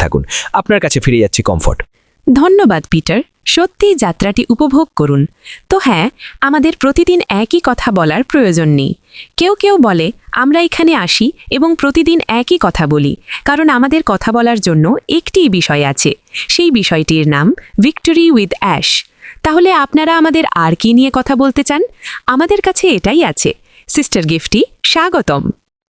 থাকুন। আপনার কাছে ফিরে যাচ্ছি কমফর্ট। ধন্যবাদ পিটার, সত্যিই যাত্রাটি উপভোগ করুন। তো হ্যাঁ, আমাদের প্রতিদিন একই কথা বলার প্রয়োজন নেই। কেউ কেউ বলে আমরা এখানে আসি এবং প্রতিদিন একই কথা বলি, কারণ আমাদের কথা বলার জন্য একটিই বিষয় আছে। সেই বিষয়টির নাম ভিক্টরি উইথ অ্যাশ। তাহলে আপনারা আমাদের আর কি নিয়ে কথা বলতে চান? আমাদের কাছে এটাই আছে। সিস্টার গিফটি, স্বাগতম।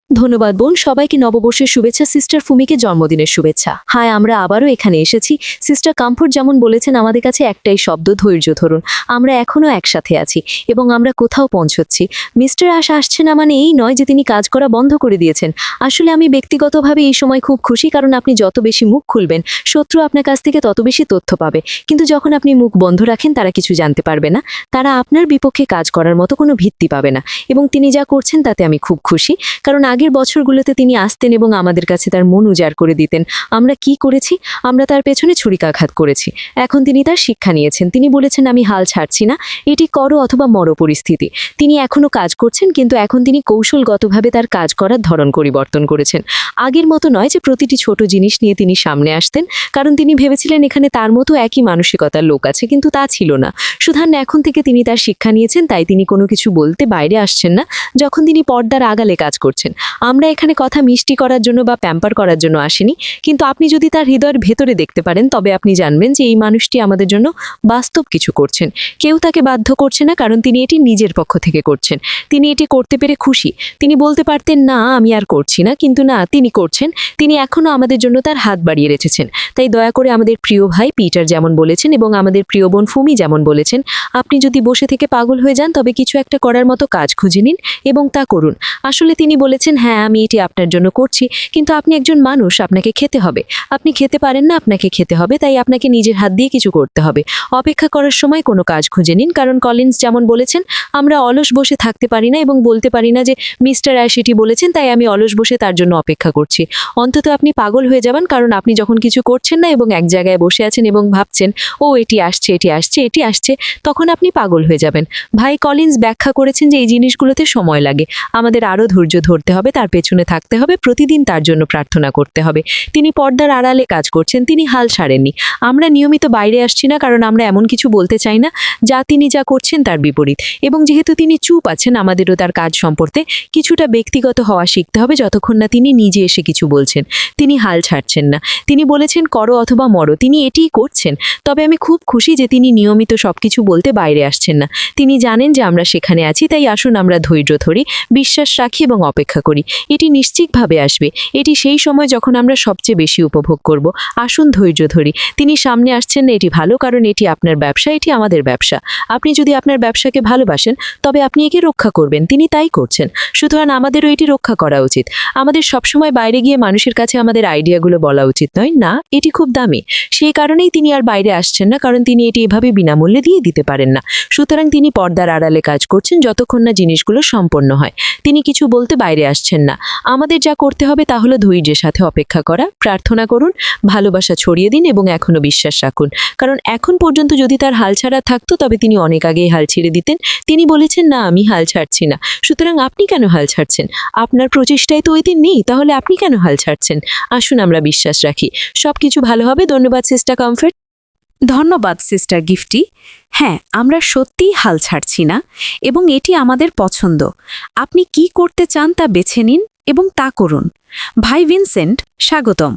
ধন্যবাদ বোন, সবাইকে নববর্ষের শুভেচ্ছা। সিস্টার ফুমিকে জন্মদিনের শুভেচ্ছা। হাই, আমরা আবারও এখানে এসেছি। সিস্টার কমফোর্ট যেমন বলেছেন, আমাদের কাছে একটাই শব্দ, ধৈর্য ধরুন। আমরা এখনও একসাথে আছি এবং আমরা কোথাও পৌঁছচ্ছি। মিস্টার অ্যাশ আসছে না মানে এই নয় যে তিনি কাজ করা বন্ধ করে দিয়েছেন। আসলে আমি ব্যক্তিগতভাবে এই সময় খুব খুশি, কারণ আপনি যত বেশি মুখ খুলবেন, শত্রু আপনার কাছ থেকে তত বেশি তথ্য পাবে। কিন্তু যখন আপনি মুখ বন্ধ রাখেন, তারা কিছু জানতে পারবে না। তারা আপনার বিপক্ষে কাজ করার মতো কোনো ভিত্তি পাবে না। এবং তিনি যা করছেন তাতে আমি খুব খুশি, কারণ আগের বছরগুলোতে তিনি আসতেন এবং আমাদের কাছে তার মন উজাড় করে দিতেন। আমরা কি করেছি? আমরা তার পেছনে ছুরিকাঘাত করেছি। এখন তিনি তার শিক্ষা নিয়েছেন। তিনি বলেছেন আমি হাল ছাড়ছি না, এটি করো অথবা মরো পরিস্থিতি। তিনি এখনও কাজ করছেন, কিন্তু এখন তিনি কৌশলগতভাবে তার কাজ করার ধরন পরিবর্তন করেছেন। আগের মতো নয় যে প্রতিটি ছোট জিনিস নিয়ে তিনি সামনে আসতেন, কারণ তিনি ভেবেছিলেন এখানে তার মতো একই মানসিকতার লোক আছে, কিন্তু তা ছিল না। সুধান্য এখন থেকে তিনি তার শিক্ষা নিয়েছেন, তাই তিনি কোনো কিছু বলতে বাইরে আসছেন না যখন তিনি পর্দার আগালে কাজ করছেন। আমরা এখানে কথা মিষ্টি করার জন্য বা প্যাম্পার করার জন্য আসিনি, কিন্তু আপনি যদি তার হৃদয়ের ভেতরে দেখতে পারেন, তবে আপনি জানবেন যে এই মানুষটি আমাদের জন্য বাস্তব কিছু করছেন। কেউ তাকে বাধ্য করছে না, কারণ তিনি এটি নিজের পক্ষ থেকে করছেন। তিনি এটি করতে পেরে খুশি। তিনি বলতে পারতেন না আমি আর করছি না, কিন্তু না, তিনি করছেন। তিনি এখনও আমাদের জন্য তার হাত বাড়িয়ে রেখেছেন। তাই দয়া করে আমাদের প্রিয় ভাই পিটার যেমন বলেছেন এবং আমাদের প্রিয় বোন ফুমি যেমন বলেছেন, আপনি যদি বসে থেকে পাগল হয়ে যান, তবে কিছু একটা করার মতো কাজ খুঁজে নিন এবং তা করুন। আসলে তিনি বলেছেন হ্যাঁ আমি এটি আপনার জন্য করছি, কিন্তু আপনি একজন মানুষ, আপনাকে খেতে হবে। আপনি খেতে পারেন না, আপনাকে খেতে হবে, তাই আপনাকে নিজের হাত দিয়ে কিছু করতে হবে। অপেক্ষা করার সময় কোনো কাজ খুঁজে নিন, কারণ কলিন্স যেমন বলেছেন আমরা অলস বসে থাকতে পারি না এবং বলতে পারি না যে মিস্টার অ্যাশ এটি বলেছেন তাই আমি অলস বসে তার জন্য অপেক্ষা করছি। অন্তত আপনি পাগল হয়ে যাবেন, কারণ আপনি যখন কিছু করছেন না এবং এক জায়গায় বসে আছেন এবং ভাবছেন ও এটি আসছে এটি আসছে এটি আসছে, তখন আপনি পাগল হয়ে যাবেন। ভাই কলিন্স ব্যাখ্যা করেছেন যে এই জিনিসগুলোতে সময় লাগে, আমাদের আরও ধৈর্য ধরতে হবে, তার পেছনে থাকতে হবে, প্রতিদিন তার জন্য প্রার্থনা করতে হবে। তিনি পর্দার আড়ালে কাজ করছেন, তিনি হাল ছাড়েননি। আমরা নিয়মিত বাইরে আসছি না, কারণ আমরা এমন কিছু বলতে চাই না যা তিনি যা করছেন তার বিপরীত। এবং যেহেতু তিনি চুপ আছেন, আমাদেরও তার কাজ সম্পর্কে কিছুটা ব্যক্তিগত হওয়া শিখতে হবে, যতক্ষণ না তিনি নিজে এসে কিছু বলছেন। তিনি হাল ছাড়ছেন না। তিনি বলেছেন করো অথবা মরো, তিনি এটিই করছেন। তবে আমি খুব খুশি যে তিনি নিয়মিত সবকিছু বলতে বাইরে আসছেন না। তিনি জানেন যে আমরা সেখানে আছি, তাই আসুন আমরা ধৈর্য ধরি, বিশ্বাস রাখি এবং অপেক্ষা করি। এটি নিশ্চিতভাবে আসবে। এটি সেই সময় যখন আমরা সবচেয়ে বেশি উপভোগ করব। আসুন ধৈর্য ধরি। তিনি সামনে আসছেন না, এটি ভালো, কারণ এটি আপনার ব্যবসা, এটি আমাদের ব্যবসা। আপনি যদি আপনার ব্যবসাকে ভালোবাসেন, তবে আপনি একে রক্ষা করবেন। তিনি তাই করছেন। সুতরাং আমাদেরও এটি রক্ষা করা উচিত। আমাদের সবসময় বাইরে গিয়ে মানুষের কাছে আমাদের আইডিয়াগুলো বলা উচিত নয়, না এটি খুব দামি। সেই কারণেই তিনি আর বাইরে আসছেন না, কারণ তিনি এটি এভাবে বিনামূল্যে দিয়ে দিতে পারেন না। সুতরাং তিনি পর্দার আড়ালে কাজ করছেন যতক্ষণ না জিনিসগুলো সম্পন্ন হয়। তিনি কিছু বলতে বাইরে আসছেন না। আমাদের যা করতে হবে তা হলো ধৈর্যের সাথে অপেক্ষা করা, প্রার্থনা করুন, ভালোবাসা ছড়িয়ে দিন এবং এখনও বিশ্বাস রাখুন। কারণ এখন পর্যন্ত যদি তার হাল ছাড়া থাকতো, তবে তিনি অনেক আগেই হাল ছেড়ে দিতেন। তিনি বলেছেন না আমি হাল ছাড়ছি না। সুতরাং আপনি কেন হাল ছাড়ছেন? আপনার প্রচেষ্টায় তো ওই দিন নেই, তাহলে আপনি কেন হাল ছাড়ছেন? আসুন আমরা বিশ্বাস রাখি, সব কিছু ভালো হবে। ধন্যবাদ সিস্টার কমফর্ট। ধন্যবাদ সিস্টার গিফটি। হ্যাঁ, আমরা সত্যিই হাল ছাড়ছি না এবং এটি আমাদের পছন্দ। আপনি কি করতে চান তা বেছে নিন এবং তা করুন। ভাই ভিনসেন্ট, স্বাগতম।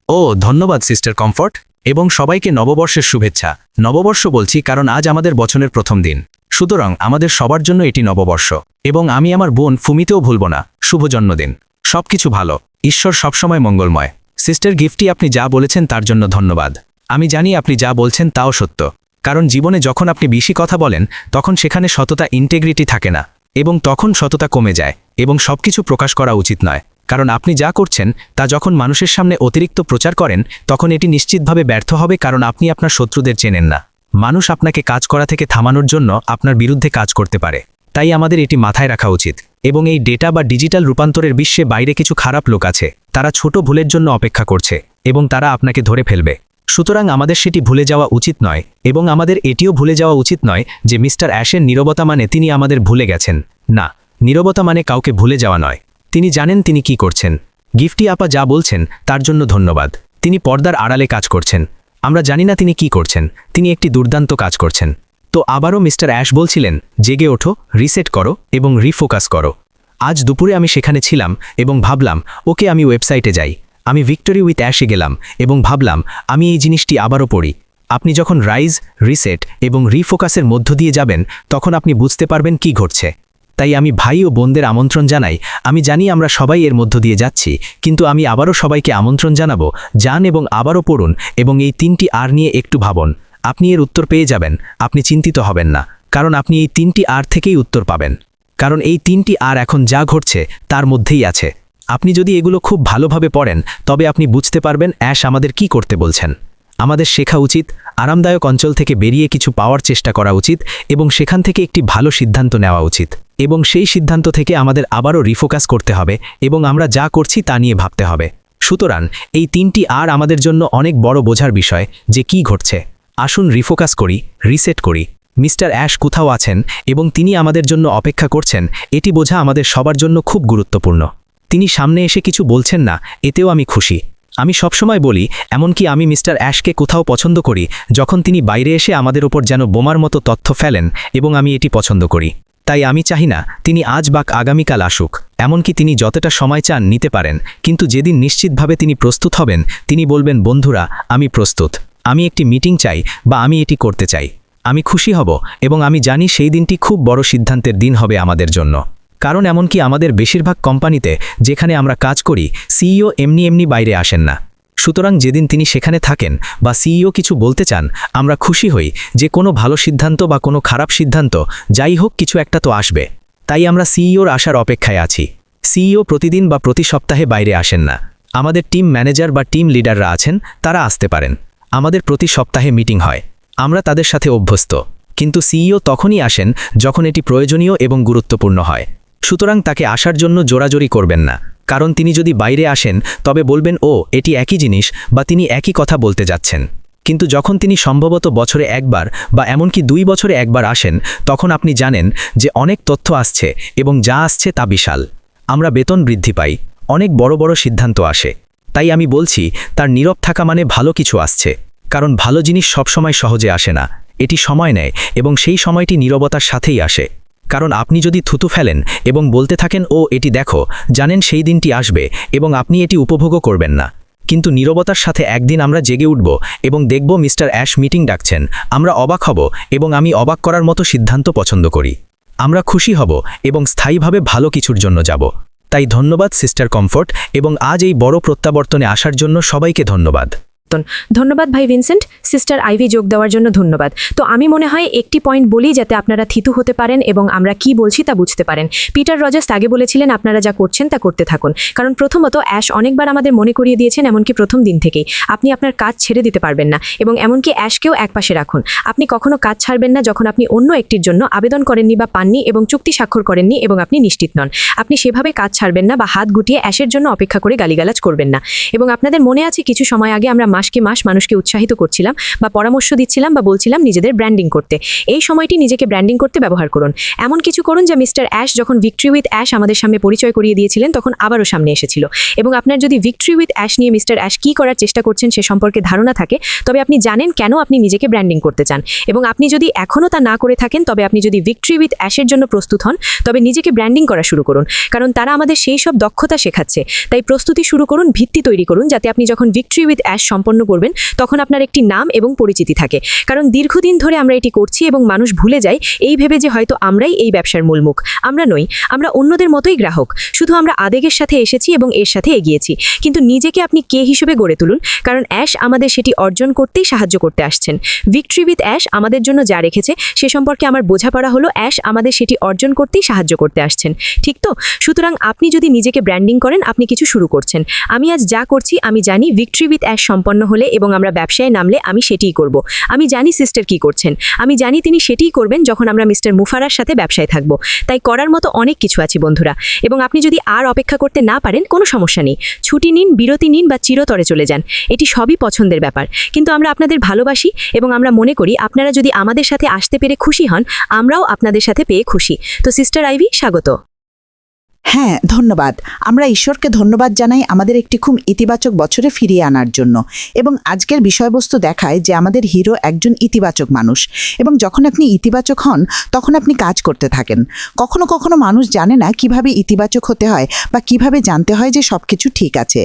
ও ধন্যবাদ সিস্টার কমফর্ট, এবং সবাইকে নববর্ষের শুভেচ্ছা। নববর্ষ বলছি কারণ আজ আমাদের বছরের প্রথম দিন। সুতরাং আমাদের সবার জন্য এটি নববর্ষ, এবং আমি আমার বোন ফুমিতেও ভুলব না। শুভ জন্মদিন। সবকিছু ভালো, ঈশ্বর সবসময় মঙ্গলময়। সিস্টার গিফটি, আপনি যা বলেছেন তার জন্য ধন্যবাদ। আমি জানি আপনি যা বলছেন তাও সত্য, কারণ জীবনে যখন আপনি বেশি কথা বলেন, তখন সেখানে সততা, ইন্টেগ্রিটি থাকে না, এবং তখন সততা কমে যায় এবং সবকিছু প্রকাশ করা উচিত নয়। কারণ আপনি যা করছেন তা যখন মানুষের সামনে অতিরিক্ত প্রচার করেন, তখন এটি নিশ্চিতভাবে ব্যর্থ হবে, কারণ আপনি আপনার শত্রুদের চেনেন না। মানুষ আপনাকে কাজ করা থেকে থামানোর জন্য আপনার বিরুদ্ধে কাজ করতে পারে। তাই আমাদের এটি মাথায় রাখা উচিত। এবং এই ডেটা বা ডিজিটাল রূপান্তরের বিশ্বে বাইরে কিছু খারাপ লোক আছে, তারা ছোট ভুলের জন্য অপেক্ষা করছে এবং তারা আপনাকে ধরে ফেলবে। সুতরাং আমাদের সেটি ভুলে যাওয়া উচিত নয়, এবং আমাদের এটিও ভুলে যাওয়া উচিত নয় যে মিস্টার অ্যাশের নীরবতা মানে তিনি আমাদের ভুলে গেছেন। না, নীরবতা মানে কাউকে ভুলে যাওয়া নয়। তিনি জানেন তিনি কি করছেন। গিফটি আপা যা বলছেন তার জন্য ধন্যবাদ। তিনি পর্দার আড়ালে কাজ করছেন। আমরা জানি না তিনি কি করছেন, তিনি একটি দুর্দান্ত কাজ করছেন। তো আবারও মিস্টার অ্যাশ বলছিলেন, জেগে ওঠো, রিসেট করো এবং রিফোকাস করো। আজ দুপুরে আমি সেখানে ছিলাম এবং ভাবলাম, ওকে আমি ওয়েবসাইটে যাই। আমি ভিক্টোরি উইথ অ্যাশে গেলাম এবং ভাবলাম আমি এই জিনিসটি আবারও পড়ি। আপনি যখন রাইজ, রিসেট এবং রিফোকাসের মধ্য দিয়ে যাবেন তখন আপনি বুঝতে পারবেন কি ঘটছে। তাই আমি ভাই ও বোনদের আমন্ত্রণ জানাই। আমি জানি আমরা সবাই এর মধ্য দিয়ে যাচ্ছি, কিন্তু আমি আবারও সবাইকে আমন্ত্রণ জানাবো, যান এবং আবারও পড়ুন এবং এই 3টি আর নিয়ে একটু ভাবুন। আপনি এর উত্তর পেয়ে যাবেন, আপনি চিন্তিত হবেন না, কারণ আপনি এই 3টি আর থেকেই উত্তর পাবেন। কারণ এই 3টি আর এখন যা ঘটছে তার মধ্যেই আছে। আপনি যদি এগুলো খুব ভালোভাবে পড়েন তবে আপনি বুঝতে পারবেন অ্যাশ আমাদের কি করতে বলছেন। আমাদের শেখা উচিত, আরামদায়ক অঞ্চল থেকে বেরিয়ে কিছু পাওয়ার চেষ্টা করা উচিত এবং সেখান থেকে একটি ভালো সিদ্ধান্ত নেওয়া উচিত, এবং সেই সিদ্ধান্ত থেকে আমাদের আবারও রিফোকাস করতে হবে এবং আমরা যা করছি তা নিয়ে ভাবতে হবে। সুতরাং এই 3টি আর আমাদের জন্য অনেক বড় বোঝার বিষয় যে কি ঘটছে। আসুন রিফোকাস করি, রিসেট করি। মিস্টার অ্যাশ কোথাও আছেন এবং তিনি আমাদের জন্য অপেক্ষা করছেন, এটি বোঝা আমাদের সবার জন্য খুব গুরুত্বপূর্ণ। তিনি সামনে এসে কিছু বলছেন না, এতেও আমি খুশি। আমি সবসময় বলি, এমনকি আমি মিস্টার অ্যাশকে কোথাও পছন্দ করি যখন তিনি বাইরে এসে আমাদের ওপর যেন বোমার মতো তথ্য ফেলেন, এবং আমি এটি পছন্দ করি। তাই আমি চাহি না তিনি আজ বা আগামীকাল আসুক, এমনকি তিনি যতটা সময় চান নিতে পারেন, কিন্তু যেদিন নিশ্চিতভাবে তিনি প্রস্তুত হবেন তিনি বলবেন, বন্ধুরা আমি প্রস্তুত, আমি একটি মিটিং চাই বা আমি এটি করতে চাই। আমি খুশি হব এবং আমি জানি সেই দিনটি খুব বড় সিদ্ধান্তের দিন হবে আমাদের জন্য। কারণ এমনকি আমাদের বেশিরভাগ কোম্পানিতে যেখানে আমরা কাজ করি সিইও এমনি এমনি বাইরে আসেন না। সুতরাং যেদিন তিনি সেখানে থাকেন বা সিইও কিছু বলতে চান, আমরা খুশি হই যে কোনো ভালো সিদ্ধান্ত বা কোনো খারাপ সিদ্ধান্ত যাই হোক কিছু একটা তো আসবে। তাই আমরা সিইওর আসার অপেক্ষায় আছি। সিইও প্রতিদিন বা প্রতি সপ্তাহে বাইরে আসেন না। আমাদের টিম ম্যানেজার বা টিম লিডাররা আছেন, তারা আসতে পারেন। আমাদের প্রতি সপ্তাহে মিটিং হয়, আমরা তাদের সাথে অভ্যস্ত, কিন্তু সিইও তখনই আসেন যখন এটি প্রয়োজনীয় এবং গুরুত্বপূর্ণ হয়। সুতরাং তাকে আসার জন্য জোরাজোরি করবেন না, কারণ তিনি যদি বাইরে আসেন তবে বলবেন ও এটি একই জিনিস বা তিনি একই কথা বলতে যাচ্ছেন। কিন্তু যখন তিনি সম্ভবত বছরে একবার বা এমনকি 2 বছরে একবার আসেন, তখন আপনি জানেন যে অনেক তথ্য আসছে এবং যা আসছে তা বিশাল। আমরা বেতন বৃদ্ধি পাই, অনেক বড় বড় সিদ্ধান্ত আসে। তাই আমি বলছি তার নীরব থাকা মানে ভালো কিছু আসছে, কারণ ভালো জিনিস সবসময় সহজে আসে না, এটি সময় নেয় এবং সেই সময়টি নীরবতার সাথেই আসে। কারণ আপনি যদি থুতু ফেলেন এবং বলতে থাকেন ও এটি দেখো, জানেন সেই দিনটি আসবে এবং আপনি এটি উপভোগও করবেন না। কিন্তু নীরবতার সাথে একদিন আমরা জেগে উঠব এবং দেখব মিস্টার অ্যাশ মিটিং ডাকছেন, আমরা অবাক হব এবং আমি অবাক করার মতো সিদ্ধান্ত পছন্দ করি। আমরা খুশি হব এবং স্থায়ীভাবে ভালো কিছুর জন্য যাব। তাই ধন্যবাদ সিস্টার কমফোর্ট, এবং আজ এই বড় প্রত্যাবর্তনে আসার জন্য সবাইকে ধন্যবাদ। ধন্যবাদ ভাই ভিনসেন্ট। সিস্টার আইভি যোগ দেওয়ার জন্য ধন্যবাদ। তো আমি মনে হয় একটি পয়েন্ট বলি যাতে আপনারা থিতু হতে পারেন এবং আমরা কি বলছি তা বুঝতে পারেন। পিটার রজার্স আগে বলেছিলেন আপনারা যা করছেন তা করতে থাকুন, কারণ প্রথমত অ্যাশ অনেকবার আমাদের মনে করিয়ে দিয়েছেন, এমনকি প্রথম দিন থেকেই আপনি আপনার কাজ ছেড়ে দিতে পারবেন না, এবং এমনকি অ্যাশকেও একপাশে রাখুন। আপনি কখনো কাজ ছাড়বেন না যখন আপনি অন্য একটির জন্য আবেদন করেননি বা পাননি এবং চুক্তি স্বাক্ষর করেননি এবং আপনি নিশ্চিত নন। আপনি সেভাবে কাজ ছাড়বেন না বা হাত গুটিয়ে অ্যাশের জন্য অপেক্ষা করে গালিগালাজ করবেন না। এবং আপনাদের মনে আছে কিছু সময় আগে আমরা মাসকে মাস মানুষকে উৎসাহিত করছিলাম বা পরামর্শ দিচ্ছিলাম বা বলছিলাম নিজেদের ব্র্যান্ডিং করতে। এই সময়টি নিজেকে ব্র্যান্ডিং করতে ব্যবহার করুন। এমন কিছু করুন যা মিস্টার অ্যাশ যখন ভিক্টরি উইথ অ্যাশ আমাদের সামনে পরিচয় করিয়ে দিয়েছিলেন তখন আবারও সামনে এসেছিল। এবং আপনার যদি ভিক্টরি উইথ অ্যাশ নিয়ে মিস্টার অ্যাশ কী করার চেষ্টা করছেন সে সম্পর্কে ধারণা থাকে, তবে আপনি জানেন কেন আপনি নিজেকে ব্র্যান্ডিং করতে চান। এবং আপনি যদি এখনও তা না করে থাকেন, তবে আপনি যদি ভিক্টরি উইথ অ্যাশের জন্য প্রস্তুত হন, তবে নিজেকে ব্র্যান্ডিং করা শুরু করুন, কারণ তারা আমাদের সেই সব দক্ষতা শেখাচ্ছে। তাই প্রস্তুতি শুরু করুন, ভিত্তি তৈরি করুন, যাতে আপনি যখন ভিক্টরি উইথ অ্যাশ সম্পন্ন করবেন তখন আপনার একটি নাম এবং পরিচিতি থাকে। কারণ দীর্ঘদিন ধরে আমরা এটি করছি এবং মানুষ ভুলে যায় এই ভেবে যে হয়তো আমরাই এই ব্যবসার মূল মুখ। আমরা নই, আমরা অন্যদের মতোই গ্রাহক, শুধু আমরা আবেগের সাথে এসেছি এবং এর সাথে এগিয়েছি। কিন্তু নিজেকে আপনি কে হিসেবে গড়ে তুলুন, কারণ অ্যাশ আমাদের সেটি অর্জন করতেই সাহায্য করতে আসছেন। ভিক্টরি উইথ অ্যাশ আমাদের জন্য যা রেখেছে সে সম্পর্কে আমার বোঝাপড়া হলো অ্যাশ আমাদের সেটি অর্জন করতেই সাহায্য করতে আসছেন, ঠিক তো? সুতরাং আপনি যদি নিজেকে ব্র্যান্ডিং করেন, আপনি কিছু শুরু করছেন। আমি আজ যা করছি আমি জানি ভিক্টরি উইথ অ্যাশ সম্পন্ন হলে এবং আমরা ব্যবসায় নামলে আমি সেটিই করব। আমি জানি সিস্টার কি করছেন, আমি জানি তিনি সেটিই করবেন যখন আমরা মিস্টার মুফারার সাথে ব্যবসায় থাকব। তাই করার মতো অনেক কিছু আছে বন্ধুরা, এবং আপনি যদি আর অপেক্ষা করতে না পারেন কোনো সমস্যা নেই। ছুটি নিন, বিরতি নিন বা চিরতরে চলে যান, এটি সবই পছন্দের ব্যাপার। কিন্তু আমরা আপনাদের ভালোবাসি এবং আমরা মনে করি আপনারা যদি আমাদের সাথে আসতে পেরে খুশি হন, আমরাও আপনাদের সাথে পেয়ে খুশি। তো সিস্টার আইভি, স্বাগত। হ্যাঁ, ধন্যবাদ। আমরা ঈশ্বরকে ধন্যবাদ জানাই আমাদের একটি খুব ইতিবাচক বছরে ফিরিয়ে আনার জন্য। এবং আজকের বিষয়বস্তু দেখায় যে আমাদের হিরো একজন ইতিবাচক মানুষ। এবং যখন আপনি ইতিবাচক হন তখন আপনি কাজ করতে থাকেন। কখনো কখনো মানুষ জানে না কিভাবে ইতিবাচক হতে হয় বা কিভাবে জানতে হয় যে সব কিছু ঠিক আছে।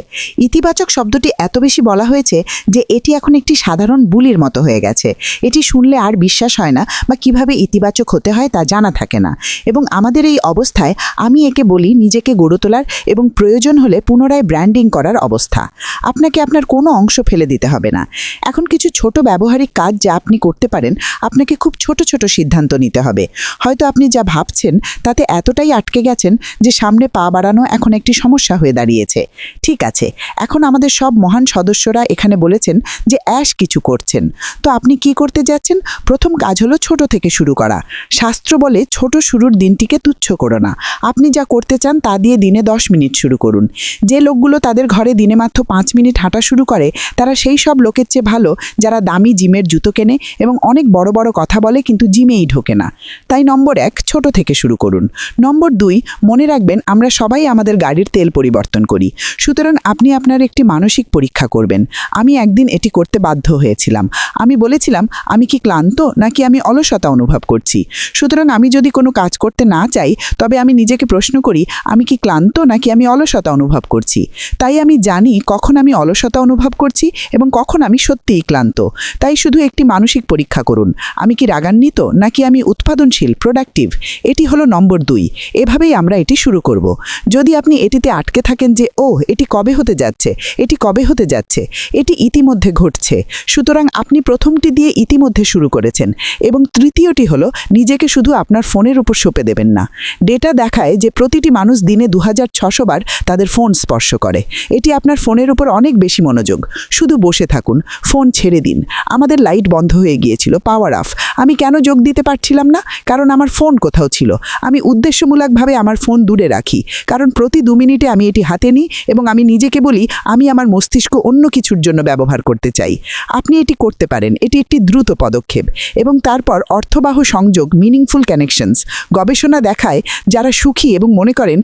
ইতিবাচক শব্দটি এত বেশি বলা হয়েছে যে এটি এখন একটি সাধারণ বুলির মতো হয়ে গেছে। এটি শুনলে আর বিশ্বাস হয় না বা কিভাবে ইতিবাচক হতে হয় তা জানা থাকে না। এবং আমাদের এই অবস্থায় আমি একে বলি নিজেকে গড়ে তোলার এবং প্রয়োজন হলে পুনরায় ব্র্যান্ডিং করার অবস্থা। আপনাকে আপনার কোনো অংশ ফেলে দিতে হবে না। এখন কিছু ছোট ব্যবহারিক কাজ যা আপনি করতে পারেন, আপনাকে খুব ছোট ছোট সিদ্ধান্ত নিতে হবে। হয়তো আপনি যা ভাবছেন তাতে এতটাই আটকে গেছেন যে সামনে পা বাড়ানো এখন একটি সমস্যা হয়ে দাঁড়িয়েছে। ঠিক আছে, এখন আমাদের সব মহান সদস্যরা এখানে বলেছেন যে অ্যাশ কিছু করছেন। তো আপনি কি করতে যাচ্ছেন? প্রথম কাজ হলো ছোট থেকে শুরু করা। শাস্ত্র বলে ছোট শুরুর দিনটিকে তুচ্ছ করো না। আপনি যা করতে চান তা দিয়ে দিনে 10 মিনিট শুরু করুন। যে লোকগুলো তাদের ঘরে দিনে মাত্র 5 মিনিট হাঁটা শুরু করে তারা সেই সব লোকের চেয়ে ভালো যারা দামি জিমের জুতো কেনে এবং অনেক বড় বড় কথা বলে কিন্তু জিমেই ঢোকে না। তাই নম্বর 1, ছোট থেকে শুরু করুন। নম্বর 2, মনে রাখবেন আমরা সবাই আমাদের গাড়ির তেল পরিবর্তন করি। সুতরাং আপনি আপনার একটি মানসিক পরীক্ষা করবেন। আমি একদিন এটি করতে বাধ্য হয়েছিলাম। আমি বলেছিলাম আমি কি ক্লান্ত নাকি আমি অলসতা অনুভব করছি। সুতরাং আমি যদি কোনো কাজ করতে না চাই তবে আমি নিজেকে প্রশ্ন করি আমি কি ক্লান্ত নাকি আমি অলসতা অনুভব করছি। তাই আমি জানি কখন আমি অলসতা অনুভব করছি এবং কখন আমি সত্যিই ক্লান্ত। তাই শুধু একটি মানসিক পরীক্ষা করুন, আমি কি রাগান্বিত নাকি আমি উৎপাদনশীল প্রোডাক্টিভ। এটি হলো নম্বর 2। এভাবেই আমরা এটি শুরু করব। যদি আপনি এটিতে আটকে থাকেন যে এটি কবে হতে যাচ্ছে, এটি কবে হতে যাচ্ছে, এটি ইতিমধ্যে ঘটছে। সুতরাং আপনি প্রথমটি দিয়ে ইতিমধ্যে শুরু করেছেন। এবং তৃতীয়টি হলো নিজেকে শুধু আপনার ফোনের উপর সঁপে দেবেন না। ডেটা দেখায় যে প্রতিটি মানুষ দিনে 2600 বার তাদের ফোন স্পর্শ করে। এটি আপনার ফোনের উপর অনেক বেশি মনোযোগ। শুধু বসে থাকুন, ফোন ছেড়ে দিন। আমাদের লাইট বন্ধ হয়ে গিয়েছিল, পাওয়ার অফ। আমি কেন যোগ দিতে পারছিলাম না? কারণ আমার ফোন কোথাও ছিল। আমি উদ্দেশ্যমূলকভাবে আমার ফোন দূরে রাখি, কারণ প্রতি 2 মিনিটে আমি এটি হাতে নিই এবং আমি নিজেকে বলি আমি আমার মস্তিষ্ক অন্য কিছুর জন্য ব্যবহার করতে চাই। আপনি এটি করতে পারেন, এটি একটি দ্রুত পদক্ষেপ। এবং তারপর অর্থবাহ সংযোগ, মিনিংফুল কানেকশনস। গবেষণা দেখায় যারা সুখী এবং মনে করেন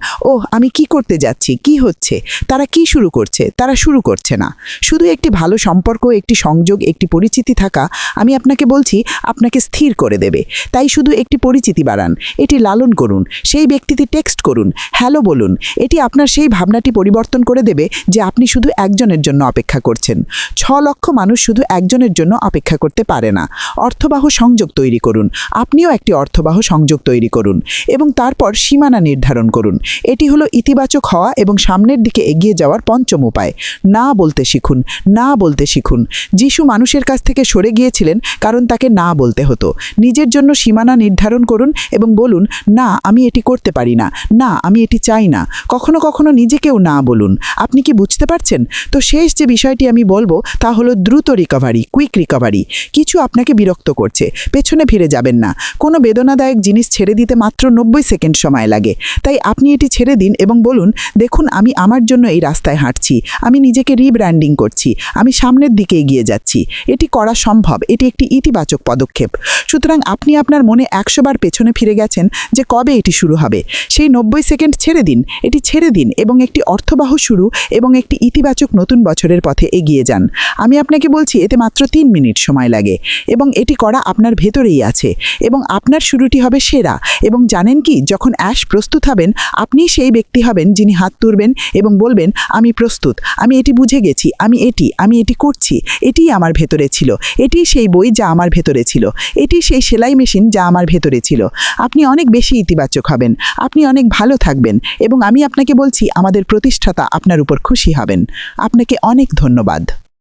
আমি কি করতে যাচ্ছি, কি হচ্ছে, তারা কি শুরু করছে, তারা শুরু করছে না। শুধু একটি ভালো সম্পর্ক, একটি সংযোগ, একটি পরিচিতি থাকা, আমি আপনাকে বলছি, আপনাকে স্থির করে দেবে। তাই শুধু একটি পরিচিতি বাড়ান, এটি লালন করুন, সেই ব্যক্তিটি টেক্সট করুন, হ্যালো বলুন। এটি আপনার সেই ভাবনাটি পরিবর্তন করে দেবে যে আপনি শুধু একজনের জন্য অপেক্ষা করছেন। 6 লক্ষ মানুষ শুধু একজনের জন্য অপেক্ষা করতে পারে না। অর্থবাহ সংযোগ তৈরি করুন। আপনিও একটি অর্থবাহ সংযোগ তৈরি করুন এবং তারপর সীমানা নির্ধারণ করুন। এটি হলো ইতিবাচক হওয়া এবং সামনের দিকে এগিয়ে যাওয়ার পঞ্চম উপায়। না বলতে শিখুন, না বলতে শিখুন। যিশু মানুষের কাছ থেকে সরে গিয়েছিলেন কারণ তাকে না বলতে হতো। নিজের জন্য সীমানা নির্ধারণ করুন এবং বলুন, না আমি এটি করতে পারি না, না আমি এটি চাই না। কখনো কখনো নিজেকেও না বলুন। আপনি কি বুঝতে পারছেন? তো শেষ যে বিষয়টি আমি বলবো তা হলো দ্রুত রিকভারি, কুইক রিকভারি। কিছু আপনাকে বিরক্ত করছে, পেছনে ফিরে যাবেন না। কোনো বেদনাদায়ক জিনিস ছেড়ে দিতে মাত্র 90 সেকেন্ড সময় লাগে। তাই আপনি এটি ছেড়ে দিন এবং বলুন, দেখুন আমি আমার জন্য এই রাস্তায় হাঁটছি, আমি নিজেকে রিব্র্যান্ডিং করছি, আমি সামনের দিকে এগিয়ে যাচ্ছি। এটি করা সম্ভব, এটি একটি ইতিবাচক পদক্ষেপ। সুতরাং আপনি আপনার মনে 100 বার পেছনে ফিরে গেছেন যে কবে এটি শুরু হবে। সেই 90 সেকেন্ড ছেড়ে দিন, এটি ছেড়ে দিন এবং একটি অর্থবাহ শুরু এবং একটি ইতিবাচক নতুন বছরের পথে এগিয়ে যান। আমি আপনাকে বলছি এতে মাত্র 3 মিনিট সময় লাগে এবং এটি করা আপনার ভেতরেই আছে এবং আপনার শুরুটি হবে সেরা। এবং জানেন কি, যখন অ্যাশ প্রস্তুত হবেন আপনি সেই ব্যক্তি হবেন যিনি হাত তুলবেন এবং বলবেন আমি প্রস্তুত, আমি এটি বুঝে গেছি, আমি এটি করছি, এটিই আমার ভেতরে ছিল, এটি সেই বই যা আমার ভেতরে ছিল, এটি সেই সেলাই মেশিন যা আমার ভেতরে ছিল। আপনি অনেক বেশি ইতিবাচক হবেন, আপনি অনেক ভালো থাকবেন এবং আমি আপনাকে বলছি আমাদের প্রতিষ্ঠাতা আপনার উপর খুশি হবেন। আপনাকে অনেক ধন্যবাদ।